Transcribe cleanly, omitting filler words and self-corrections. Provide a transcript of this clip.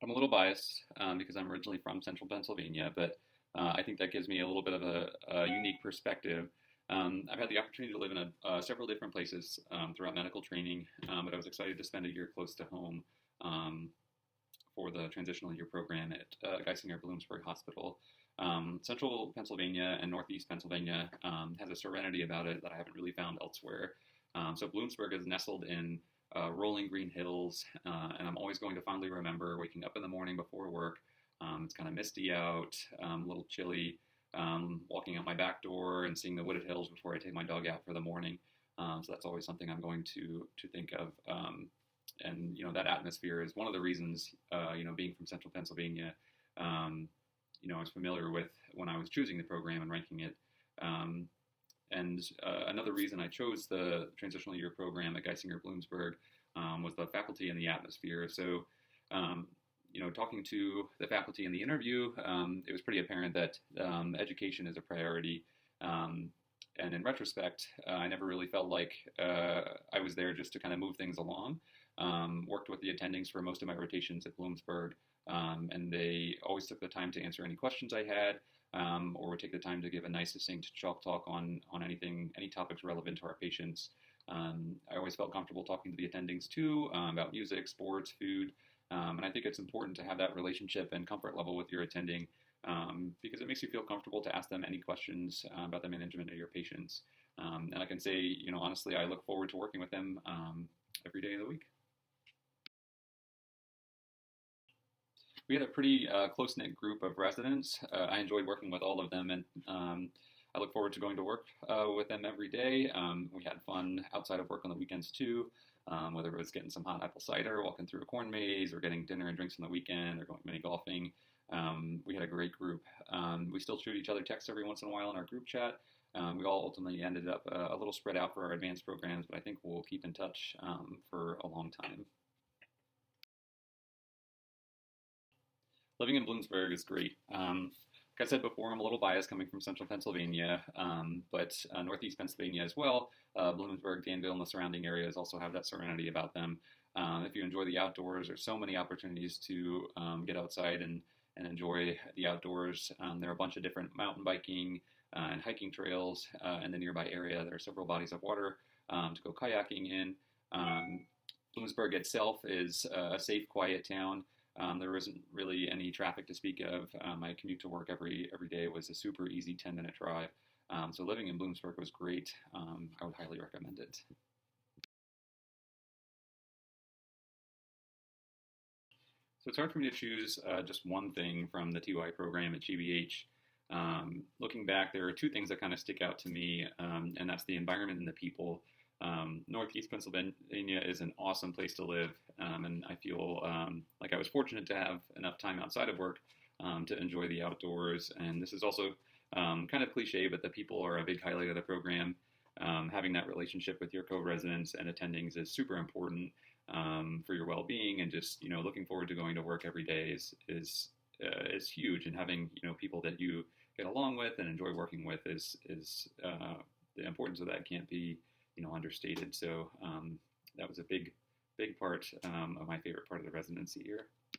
I'm a little biased because I'm originally from central Pennsylvania, but I think that gives me a little bit of a unique perspective. I've had the opportunity to live in several different places throughout medical training, but I was excited to spend a year close to home um, for the transitional year program at Geisinger Bloomsburg Hospital. Central Pennsylvania and Northeast Pennsylvania has a serenity about it that I haven't really found elsewhere. So Bloomsburg is nestled in rolling green hills, and I'm always going to fondly remember waking up in the morning before work. It's kind of misty out, a little chilly, walking out my back door and seeing the wooded hills before I take my dog out for the morning. So that's always something I'm going to think of. And that atmosphere is one of the reasons, being from central Pennsylvania, I was familiar with when I was choosing the program and ranking it. And another reason I chose the transitional year program at Geisinger Bloomsburg was the faculty and the atmosphere. So, talking to the faculty in the interview, it was pretty apparent that education is a priority. And in retrospect, I never really felt like I was there just to kind of move things along. Worked with the attendings for most of my rotations at Bloomsburg, and they always took the time to answer any questions I had, or would take the time to give a nice, succinct chalk talk on any topics relevant to our patients. I always felt comfortable talking to the attendings too about music, sports, food, and I think it's important to have that relationship and comfort level with your attending because it makes you feel comfortable to ask them any questions about the management of your patients. And I can say, honestly, I look forward to working with them every day of the week. We had a pretty close-knit group of residents. I enjoyed working with all of them, and I look forward to going to work with them every day. We had fun outside of work on the weekends too, whether it was getting some hot apple cider, walking through a corn maze, or getting dinner and drinks on the weekend, or going mini golfing. We had a great group. We still shoot each other texts every once in a while in our group chat. We all ultimately ended up a little spread out for our advanced programs, but I think we'll keep in touch for a long time. Living in Bloomsburg is great. Like I said before, I'm a little biased coming from central Pennsylvania, but northeast Pennsylvania as well. Bloomsburg, Danville, and the surrounding areas also have that serenity about them. If you enjoy the outdoors, there's so many opportunities to get outside and enjoy the outdoors. There are a bunch of different mountain biking and hiking trails in the nearby area. There are several bodies of water to go kayaking in. Bloomsburg itself is a safe, quiet town. There isn't really any traffic to speak of. My commute to work every day was a super easy 10-minute drive. So living in Bloomsburg was great. I would highly recommend it. So it's hard for me to choose just one thing from the TY program at GBH. Looking back, there are two things that kind of stick out to me, and that's the environment and the people. Northeast Pennsylvania is an awesome place to live, and I feel like I was fortunate to have enough time outside of work to enjoy the outdoors. And this is also kind of cliche, but the people are a big highlight of the program. Having that relationship with your co-residents and attendings is super important for your well-being, and just looking forward to going to work every day is huge. And having people that you get along with and enjoy working with is the importance of that can't be understated. So that was a big part of my favorite part of the residency here.